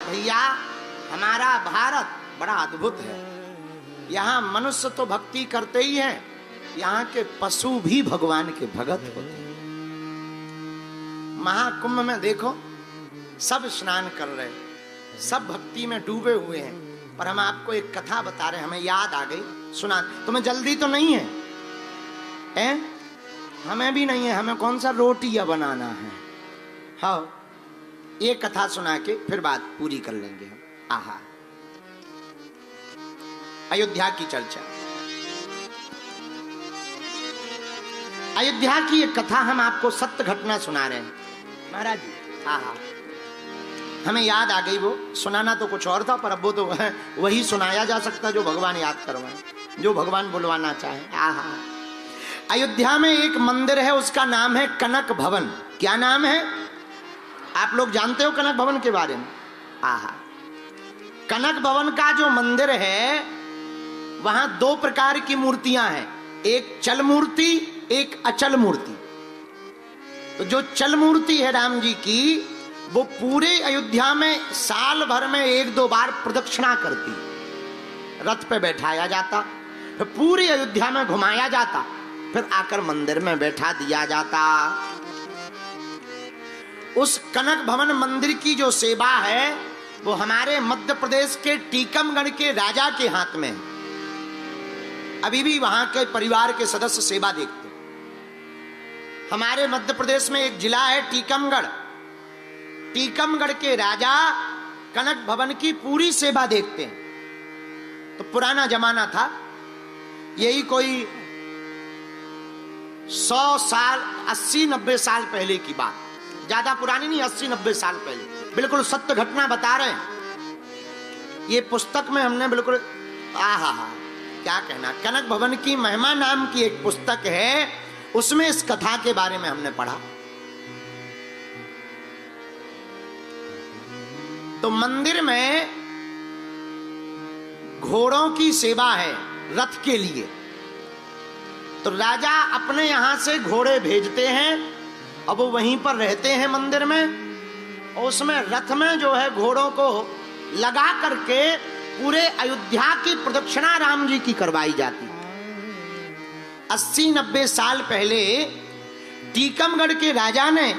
भैया हमारा भारत बड़ा अद्भुत है। यहाँ मनुष्य तो भक्ति करते ही हैं, यहाँ के पशु भी भगवान के भगत होते हैं। महाकुंभ में देखो सब स्नान कर रहे, सब भक्ति में डूबे हुए हैं, पर हम आपको एक कथा बता रहे हैं, हमें याद आ गई, सुना। तुम्हें जल्दी तो नहीं है, हमें भी नहीं है, हमें कौन सा रोटियां बनाना है। हाँ, ये कथा सुना के फिर बात पूरी कर लेंगे हम। आहा, अयोध्या की चर्चा, अयोध्या की एक कथा हम आपको सत्य घटना सुना रहे हैं महाराज जी। आहा, हमें याद आ गई, वो सुनाना तो कुछ और था, पर अब वो तो वही सुनाया जा सकता जो भगवान याद करवाए, जो भगवान बुलवाना चाहे। आहा, अयोध्या में एक मंदिर है, उसका नाम है कनक भवन। क्या नाम है? आप लोग जानते हो कनक भवन के बारे में? आहा, कनक भवन का जो मंदिर है वहां दो प्रकार की मूर्तियां हैं, एक चल मूर्ति, एक अचल मूर्ति। तो जो चल मूर्ति है राम जी की, वो पूरे अयोध्या में साल भर में 1-2 बार प्रदक्षिणा करती, रथ पे बैठाया जाता, फिर पूरी अयोध्या में घुमाया जाता, फिर आकर मंदिर में बैठा दिया जाता। उस कनक भवन मंदिर की जो सेवा है वो हमारे मध्य प्रदेश के टीकमगढ़ के राजा के हाथ में है। अभी भी वहां के परिवार के सदस्य सेवा देखते। हमारे मध्य प्रदेश में एक जिला है टीकमगढ़, टीकमगढ़ के राजा कनक भवन की पूरी सेवा देखते हैं। तो पुराना जमाना था, यही कोई 100 साल 80-90 साल पहले की बात, ज्यादा पुरानी नहीं, 80-90 साल पहले, बिल्कुल सत्य घटना बता रहे हैं। ये पुस्तक में हमने बिल्कुल आहा क्या कहना, कनक भवन की महिमा नाम की एक पुस्तक है, उसमें इस कथा के बारे में हमने पढ़ा। तो मंदिर में घोड़ों की सेवा है रथ के लिए। तो राजा अपने यहां से घोड़े भेजते हैं, अब वो वहीं पर रहते हैं मंदिर में, और उसमें रथ में जो है घोड़ों को लगा करके पूरे अयोध्या की प्रदक्षिणा राम जी की करवाई जाती। 80-90 साल पहले टीकमगढ़ के राजा ने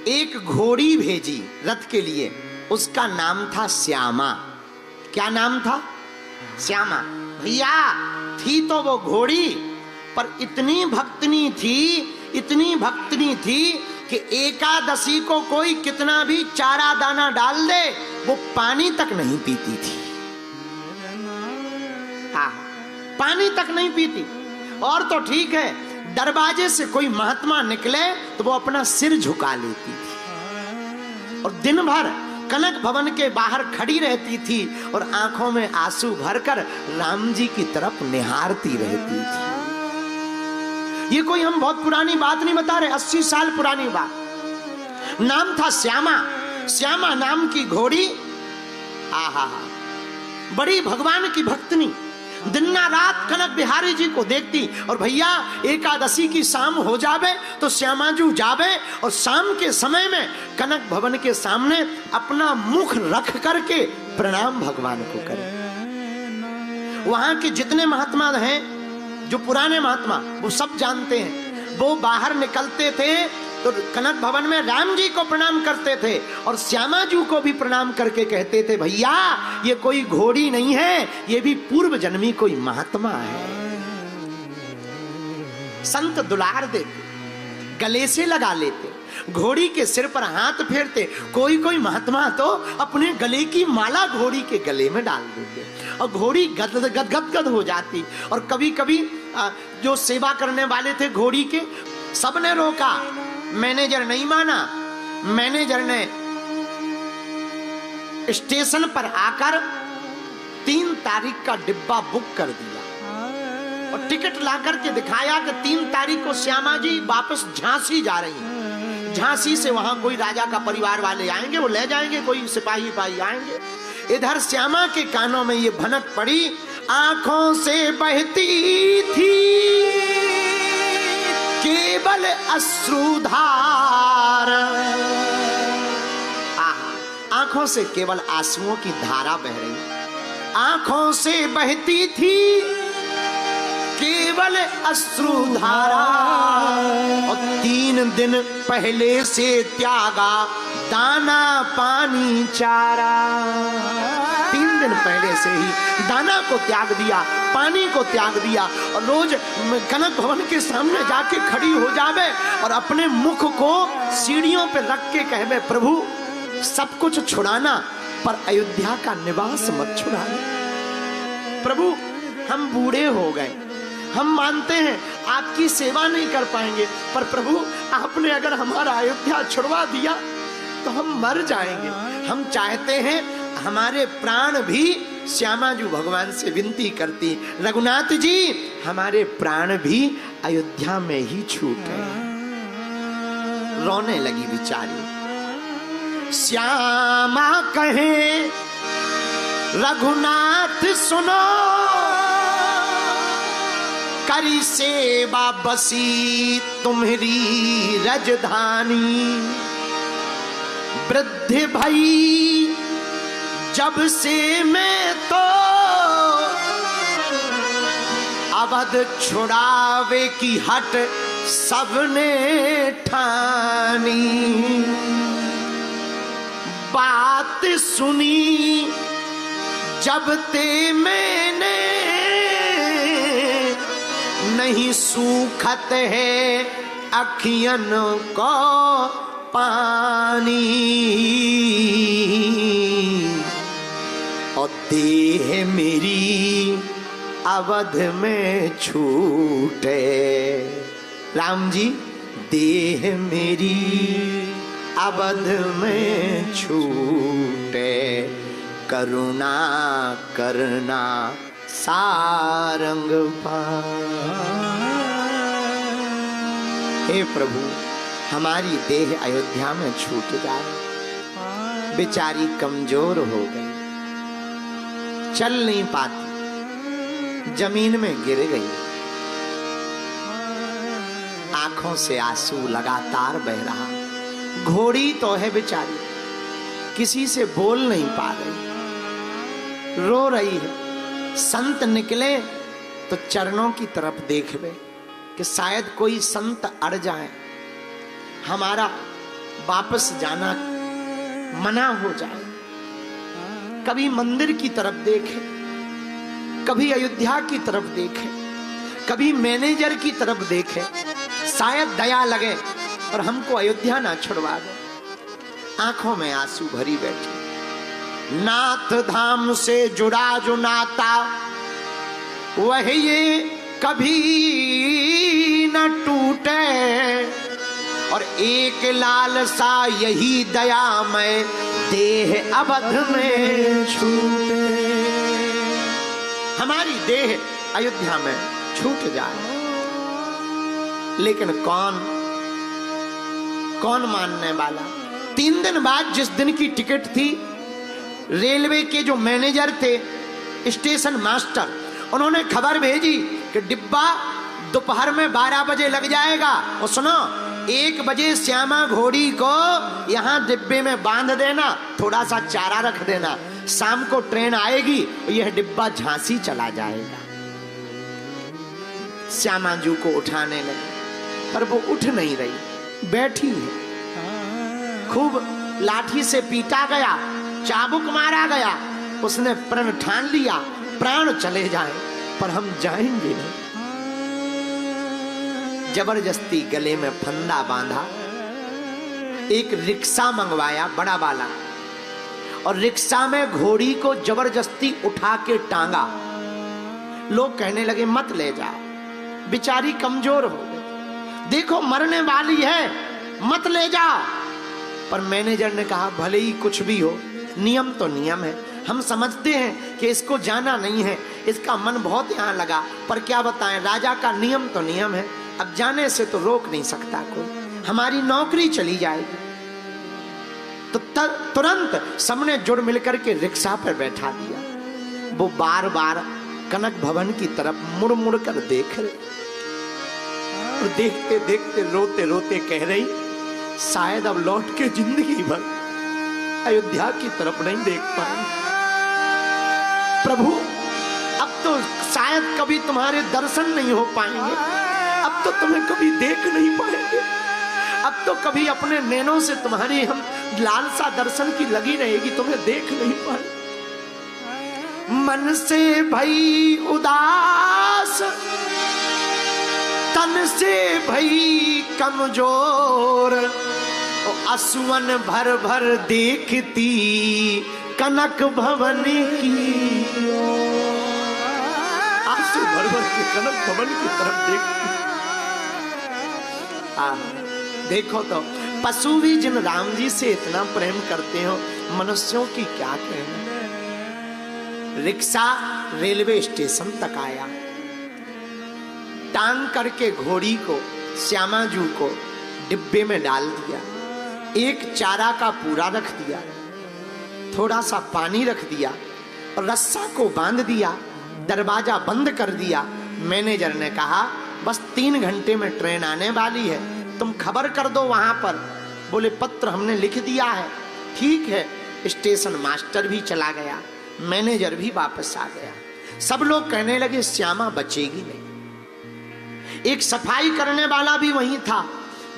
एक घोड़ी भेजी रथ के लिए, उसका नाम था श्यामा। क्या नाम था? श्यामा। भैया थी तो वो घोड़ी, पर इतनी भक्तनी थी, इतनी भक्तनी थी कि एकादशी को कोई कितना भी चारा दाना डाल दे वो पानी तक नहीं पीती थी। हाँ, पानी तक नहीं पीती। और तो ठीक है, दरवाजे से कोई महात्मा निकले तो वो अपना सिर झुका लेती थी, और दिन भर कनक भवन के बाहर खड़ी रहती थी और आंखों में आंसू भरकर राम जी की तरफ निहारती रहती थी। ये कोई हम बहुत पुरानी बात नहीं बता रहे, 80 साल पुरानी बात। नाम था श्यामा। श्यामा नाम की घोड़ी, आहा, बड़ी भगवान की भक्तनी, दिन रात कनक बिहारी जी को देखती। और भैया एकादशी की शाम हो जावे तो श्यामा जी जावे और शाम के समय में कनक भवन के सामने अपना मुख रख करके प्रणाम भगवान को करे। वहां के जितने महात्मा हैं, जो पुराने महात्मा, वो सब जानते हैं। वो बाहर निकलते थे तो कनक भवन में राम जी को प्रणाम करते थे और श्यामा जी को भी प्रणाम करके कहते थे, भैया ये कोई घोड़ी नहीं है, ये भी पूर्व जन्मी कोई महात्मा है। संत दुलार देते, गले से लगा लेते, घोड़ी के सिर पर हाथ फेरते। कोई कोई महात्मा तो अपने गले की माला घोड़ी के गले में डाल देते और घोड़ी गदगद हो जाती। और कभी कभी जो सेवा करने वाले थे घोड़ी के, सबने रोका, मैनेजर नहीं माना। मैनेजर ने स्टेशन पर आकर 3 तारीख का डिब्बा बुक कर दिया और टिकट ला करके दिखाया कि 3 तारीख को श्यामा जी वापस झांसी जा रही हैं। झांसी से वहां कोई राजा का परिवार वाले आएंगे, वो ले जाएंगे, कोई सिपाही आएंगे। इधर श्यामा के कानों में ये भनक पड़ी, आंखों से बहती थी केवल अश्रुधार। आंखों से केवल आंसुओं की धारा बह रही, आंखों से बहती थी केवल अश्रुधारा। और 3 दिन पहले से त्यागा दाना पानी चारा। 3 दिन पहले से ही दाना को त्याग दिया, पानी को त्याग दिया, और रोज कनक भवन के सामने जाके खड़ी हो जावे और अपने मुख को सीढ़ियों पे रख के कहवे, प्रभु सब कुछ छुड़ाना पर अयोध्या का निवास मत छुड़ाना। प्रभु हम बूढ़े हो गए, हम मानते हैं आपकी सेवा नहीं कर पाएंगे, पर प्रभु आपने अगर हमारा अयोध्या छुड़वा दिया तो हम मर जाएंगे। हम चाहते हैं हमारे प्राण भी, श्यामा जी भगवान से विनती करती, रघुनाथ जी हमारे प्राण भी अयोध्या में ही छूटे। रोने लगी बेचारी। श्यामा कहे रघुनाथ सुनो, करी सेवा बसी तुम्हारी राजधानी। वृद्ध भई जब से मैं तो अवध छुड़ावे की हट सबने ठानी। बात सुनी जब ते मैंने, नहीं सूखत है अखियन को पानी। और देह मेरी अवध में छूटे। राम जी देह मेरी अवध में छूटे, करुणा करना सारंग पार। हे प्रभु हमारी देह अयोध्या में छूट जाए। बेचारी कमजोर हो गई, चल नहीं पाती, जमीन में गिर गई, आंखों से आंसू लगातार बह रहा। घोड़ी तो है बेचारी, किसी से बोल नहीं पा रही, रो रही है। संत निकले तो चरणों की तरफ देखवे कि शायद कोई संत अड़ जाए, हमारा वापस जाना मना हो जाए। कभी मंदिर की तरफ देखे, कभी अयोध्या की तरफ देखे, कभी मैनेजर की तरफ देखे, शायद दया लगे और हमको अयोध्या ना छुड़वा दे। आंखों में आंसू भरी बैठी। नाथ धाम से जुड़ा जो नाता वह ये कभी न टूटे, और एक लालसा यही दया में देह अवध में छूटे। हमारी देह अयोध्या में छूट जाए, लेकिन कौन मानने वाला। 3 दिन बाद जिस दिन की टिकट थी, रेलवे के जो मैनेजर थे, स्टेशन मास्टर, उन्होंने खबर भेजी कि डिब्बा दोपहर में 12 बजे लग जाएगा, और सुनो 1 बजे श्यामा घोड़ी को यहाँ डिब्बे में बांध देना, थोड़ा सा चारा रख देना, शाम को ट्रेन आएगी और यह डिब्बा झांसी चला जाएगा। श्यामा जी को उठाने लगे, पर वो उठ नहीं रही, बैठी है। खूब लाठी से पीटा गया, चाबुक मारा गया, उसने प्रण ठान लिया, प्राण चले जाए पर हम जाएंगे नहीं। जबरदस्ती गले में फंदा बांधा, एक रिक्शा मंगवाया बड़ा वाला, और रिक्शा में घोड़ी को जबरदस्ती उठा के टांगा। लोग कहने लगे मत ले जाओ, बेचारी कमजोर हो गई, देखो मरने वाली है, मत ले जाओ। पर मैनेजर ने कहा भले ही कुछ भी हो, नियम तो नियम है, हम समझते हैं कि इसको जाना नहीं है, इसका मन बहुत यहाँ लगा, पर क्या बताएं, राजा का नियम तो नियम है, अब जाने से तो रोक नहीं सकता कोई, हमारी नौकरी चली जाएगी। तो तुरंत सबने जुड़ मिलकर के रिक्शा पर बैठा दिया। वो बार बार कनक भवन की तरफ मुड़ मुड़ कर देख रहे, और देखते देखते रोते रोते कह रही शायद अब लौट के जिंदगी भर अयोध्या की तरफ नहीं देख पाएंगे। प्रभु अब तो शायद कभी तुम्हारे दर्शन नहीं हो पाएंगे, अब तो तुम्हें कभी देख नहीं पाएंगे, अब तो कभी अपने नैनों से तुम्हारी हम लालसा दर्शन की लगी रहेगी, तुम्हें देख नहीं पाएंगे। मन से भई उदास, तन से भई कमजोर, असुवन भर भर देखती कनक भवन की। आंसू भर भर के कनक भवन की तरफ देखती। देखो तो पशु भी जिन राम जी से इतना प्रेम करते हो, मनुष्यों की क्या कहना। रिक्शा रेलवे स्टेशन तक आया, टांग करके घोड़ी को श्यामाजू को डिब्बे में डाल दिया, एक चारा का पूरा रख दिया, थोड़ा सा पानी रख दिया और रस्सा को बांध दिया, दरवाजा बंद कर दिया। मैनेजर ने कहा बस 3 घंटे में ट्रेन आने वाली है, तुम खबर कर दो वहां पर। बोले पत्र हमने लिख दिया है। ठीक है। स्टेशन मास्टर भी चला गया, मैनेजर भी वापस आ गया। सब लोग कहने लगे श्यामा बचेगी नहीं। एक सफाई करने वाला भी वहीं था,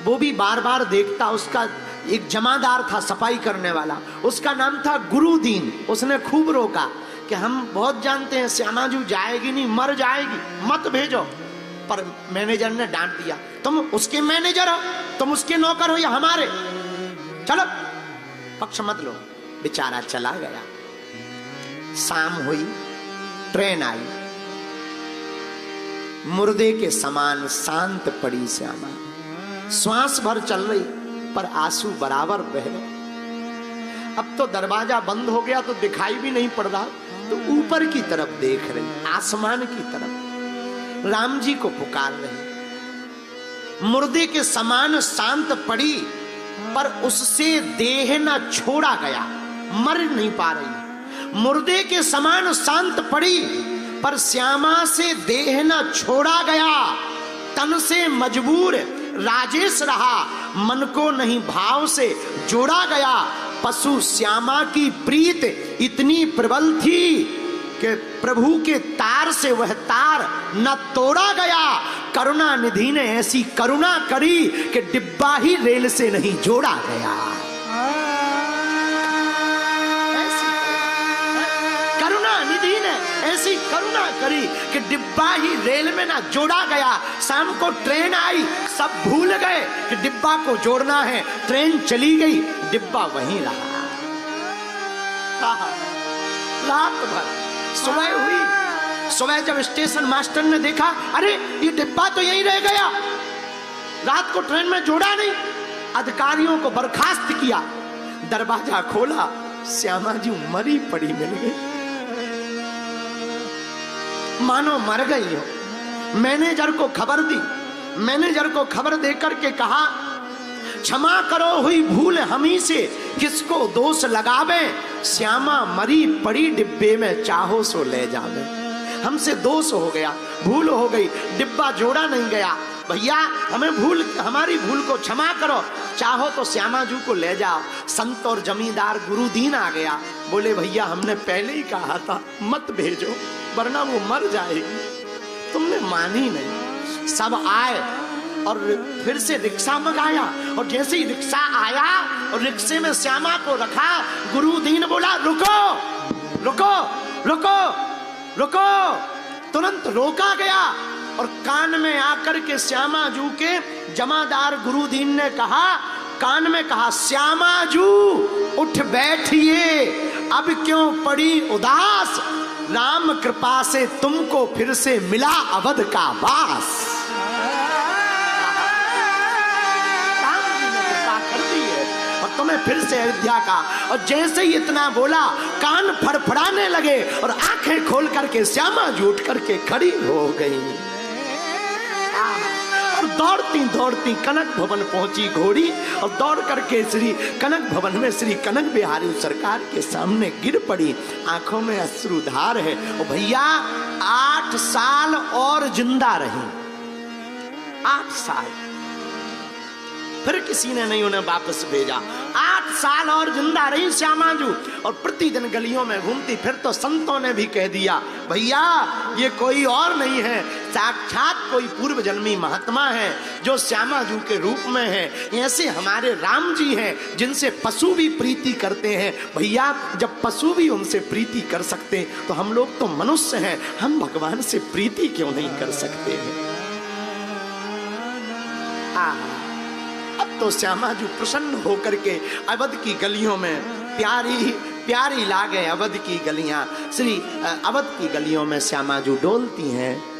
वो भी बार बार देखता। उसका एक जमादार था सफाई करने वाला, उसका नाम था गुरुदीन। उसने खूब रोका कि हम बहुत जानते हैं श्यामाजू जाएगी नहीं, मर जाएगी, मत भेजो। पर मैनेजर ने डांट दिया, तुम उसके मैनेजर हो, तुम उसके नौकर हो या हमारे, चलो पक्ष मत लो। बेचारा चला गया। शाम हुई, ट्रेन आई, मुर्दे के समान शांत पड़ी श्यामा। श्वास भर चल रही पर आंसू बराबर बह रहे। अब तो दरवाजा बंद हो गया तो दिखाई भी नहीं पड़ रहा, तो ऊपर की तरफ देख रही, आसमान की तरफ राम जी को पुकार रही। मुर्दे के समान शांत पड़ी पर उससे देह न छोड़ा गया, मर नहीं पा रही। मुर्दे के समान शांत पड़ी पर श्यामा से देह न छोड़ा गया। तन से मजबूर राजेश रहा, मन को नहीं भाव से जोड़ा गया। पशु श्यामा की प्रीत इतनी प्रबल थी कि प्रभु के तार से वह तार न तोड़ा गया। करुणा निधि ने ऐसी करुणा करी कि डिब्बा ही रेल से नहीं जोड़ा गया। करुणा निधि ने ऐसी करुणा करी कि डिब्बा ही रेल में ना जोड़ा गया। शाम को ट्रेन आई, सब भूल गए कि डिब्बा को जोड़ना है। ट्रेन चली गई, डिब्बा वहीं रहा। रात भर सुबह हुई। सुबह जब स्टेशन मास्टर ने देखा, अरे ये डिब्बा तो यहीं रह गया, रात को ट्रेन में जोड़ा नहीं। अधिकारियों को बर्खास्त किया, दरवाजा खोला, श्यामा जी मरी पड़ी मिल गई, मानो मर गई हो। मैनेजर को खबर दी, मैनेजर को खबर देकर के कहा क्षमा करो हुई भूल हमी से, किसको दोष लगावे। श्यामा मरी पड़ी डिब्बे में, चाहो सो ले जावे। हमसे दोष हो गया, भूल हो गई, डिब्बा जोड़ा नहीं गया। भैया हमारी भूल को क्षमा करो, चाहो तो श्यामाजू को ले जाओ। संत और जमींदार गुरुदीन आ गया, बोले भैया हमने पहले ही कहा था मत भेजो वरना वो मर जाएगी, तुमने मानी नहीं। सब आए और फिर से रिक्शा मंगाया, और जैसे ही रिक्शा आया और रिक्शे में श्यामा को रखा, गुरुदीन बोला रुको रुको रुको रुको। तुरंत रोका गया और कान में आकर के श्यामाजू के जमादार गुरुदीन ने कहा, कान में कहा श्यामाजू उठ बैठिए, अब क्यों पड़ी उदास, राम कृपा से तुमको फिर से मिला अवध का वास। तुम्हें फिर से अयोध्या का। और जैसे ही इतना बोला, कान फड़फड़ाने लगे और आंखें खोल करके श्यामा जी उठ करके खड़ी हो गई और दौड़ती दौड़ती कनक भवन पहुंची घोड़ी, और दौड़ करके श्री कनक भवन में श्री कनक बिहारी सरकार के सामने गिर पड़ी। आंखों में अश्रुधार है। और भैया 8 साल और जिंदा रही, 8 साल। फिर किसी ने नहीं उन्हें वापस भेजा। 8 साल और जिंदा रही श्यामाजू और प्रतिदिन गलियों में घूमती। फिर तो संतों ने भी कह दिया भैया ये कोई और नहीं है, साक्षात कोई पूर्व जन्मी महात्मा है जो श्यामाजू के रूप में है। ऐसे हमारे राम जी हैं जिनसे पशु भी प्रीति करते हैं। भैया जब पशु भी उनसे प्रीति कर सकते तो हम लोग तो मनुष्य हैं, हम भगवान से प्रीति क्यों नहीं कर सकते हैं। अब तो श्यामाजू प्रसन्न होकर के अवध की गलियों में प्यारी प्यारी लागे अवध की गलियां, श्री अवध की गलियों में श्यामाजू डोलती हैं।